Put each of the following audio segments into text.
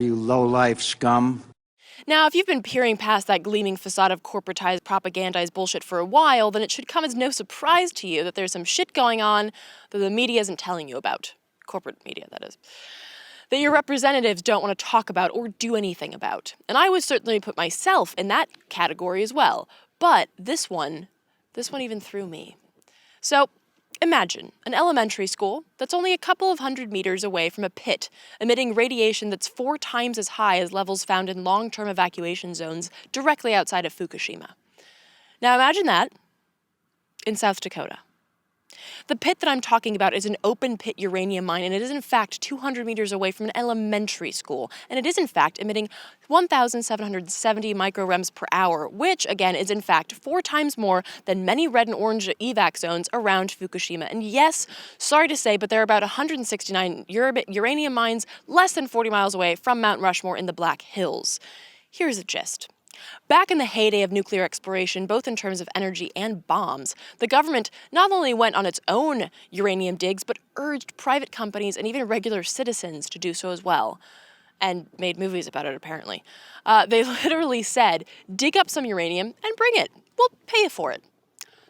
You low-life scum. Now, if you've been peering past that gleaming facade of corporatized, propagandized bullshit for a while, then it should come as no surprise to you that there's some shit going on that the media isn't telling you about. Corporate media, that is. That your representatives don't want to talk about or do anything about. And I would certainly put myself in that category as well. But this one even threw me. So, imagine an elementary school that's only a couple of 100 meters away from a pit, emitting radiation that's 4 times as high as levels found in long-term evacuation zones directly outside of Fukushima. Now imagine that in South Dakota. The pit that I'm talking about is an open-pit uranium mine, and it is in fact 200 meters away from an elementary school, and it is in fact emitting 1,770 microrems per hour, which, again, is in fact 4 times more than many red and orange evac zones around Fukushima. And yes, sorry to say, but there are about 169 uranium mines less than 40 miles away from Mount Rushmore in the Black Hills. Here's the gist. Back in the heyday of nuclear exploration, both in terms of energy and bombs, the government not only went on its own uranium digs, but urged private companies and even regular citizens to do so as well. And made movies about it, apparently. They literally said, dig up some uranium and bring it. We'll pay you for it.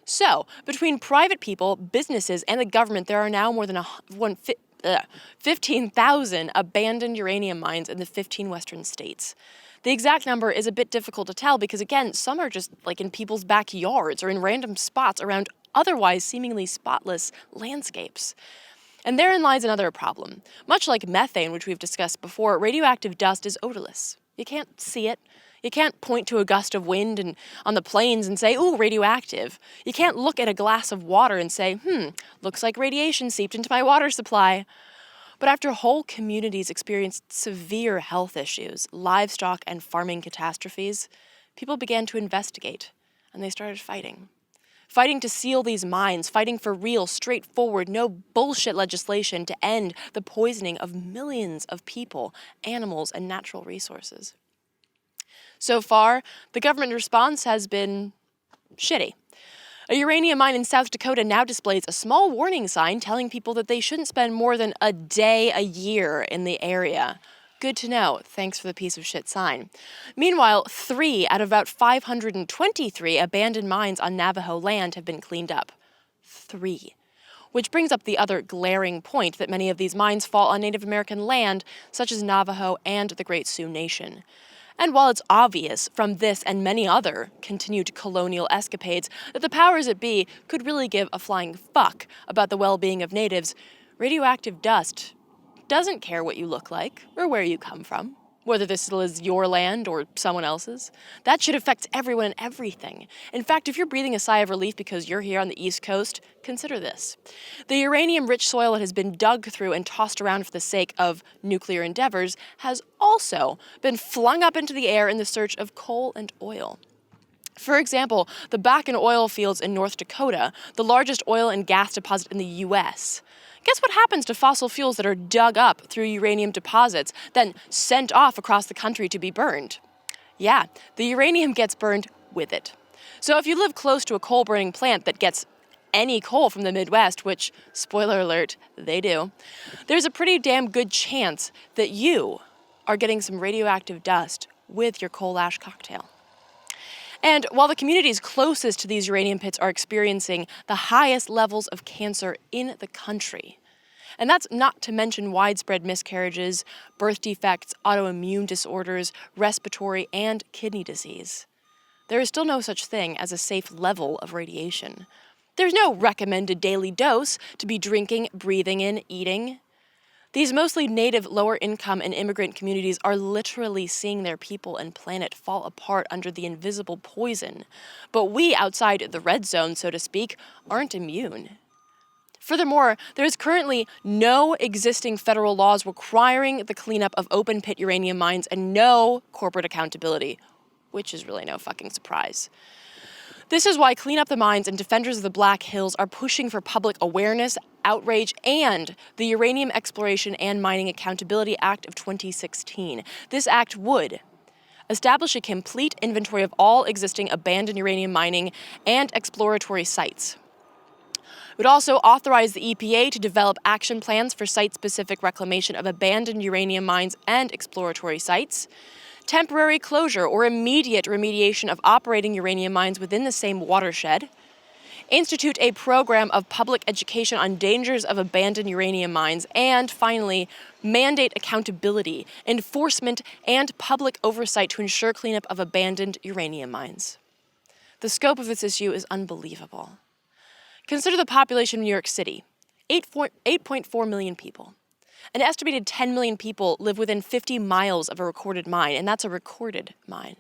So, between private people, businesses, and the government, there are now more than 15,000 abandoned uranium mines in the 15 western states. The exact number is a bit difficult to tell because, again, some are just like in people's backyards or in random spots around otherwise seemingly spotless landscapes. And therein lies another problem. Much like methane, which we've discussed before, radioactive dust is odorless. You can't see it. You can't point to a gust of wind and on the plains and say, ooh, radioactive. You can't look at a glass of water and say, looks like radiation seeped into my water supply. But after whole communities experienced severe health issues, livestock and farming catastrophes, people began to investigate, and they started fighting. Fighting to seal these mines, fighting for real, straightforward, no bullshit legislation to end the poisoning of millions of people, animals, and natural resources. So far, the government response has been shitty. A uranium mine in South Dakota now displays a small warning sign telling people that they shouldn't spend more than a day a year in the area. Good to know. Thanks for the piece of shit sign. Meanwhile, 3 out of about 523 abandoned mines on Navajo land have been cleaned up. 3. Which brings up the other glaring point that many of these mines fall on Native American land, such as Navajo and the Great Sioux Nation. And while it's obvious from this and many other continued colonial escapades that the powers that be could really give a flying fuck about the well-being of natives, radioactive dust doesn't care what you look like or where you come from, whether this is your land or someone else's. That should affect everyone and everything. In fact, if you're breathing a sigh of relief because you're here on the East Coast, consider this. The uranium-rich soil that has been dug through and tossed around for the sake of nuclear endeavors has also been flung up into the air in the search of coal and oil. For example, the Bakken oil fields in North Dakota, the largest oil and gas deposit in the U.S., guess what happens to fossil fuels that are dug up through uranium deposits, then sent off across the country to be burned? Yeah, the uranium gets burned with it. So if you live close to a coal-burning plant that gets any coal from the Midwest, which, spoiler alert, they do, there's a pretty damn good chance that you are getting some radioactive dust with your coal ash cocktail. And while the communities closest to these uranium pits are experiencing the highest levels of cancer in the country, and that's not to mention widespread miscarriages, birth defects, autoimmune disorders, respiratory, and kidney disease, there is still no such thing as a safe level of radiation. There's no recommended daily dose to be drinking, breathing in, eating. These mostly native, lower-income, and immigrant communities are literally seeing their people and planet fall apart under the invisible poison. But we, outside the red zone, so to speak, aren't immune. Furthermore, there is currently no existing federal laws requiring the cleanup of open-pit uranium mines and no corporate accountability, which is really no fucking surprise. This is why Clean Up the Mines and Defenders of the Black Hills are pushing for public awareness, outrage, and the Uranium Exploration and Mining Accountability Act of 2016. This act would establish a complete inventory of all existing abandoned uranium mining and exploratory sites. would also authorize the EPA to develop action plans for site-specific reclamation of abandoned uranium mines and exploratory sites, temporary closure or immediate remediation of operating uranium mines within the same watershed, institute a program of public education on dangers of abandoned uranium mines, and finally, mandate accountability, enforcement, and public oversight to ensure cleanup of abandoned uranium mines. The scope of this issue is unbelievable. Consider the population of New York City, 8.4 million people. An estimated 10 million people live within 50 miles of a recorded mine, and that's a recorded mine.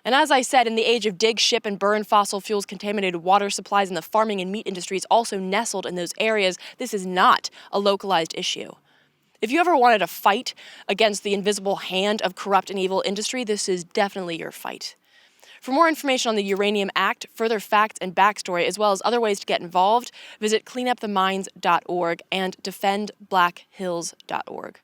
And as I said, in the age of dig, ship, and burn fossil fuels contaminated water supplies in the farming and meat industries also nestled in those areas, this is not a localized issue. If you ever wanted to fight against the invisible hand of corrupt and evil industry, this is definitely your fight. For more information on the Uranium Act, further facts and backstory, as well as other ways to get involved, visit cleanupthemines.org and defendblackhills.org.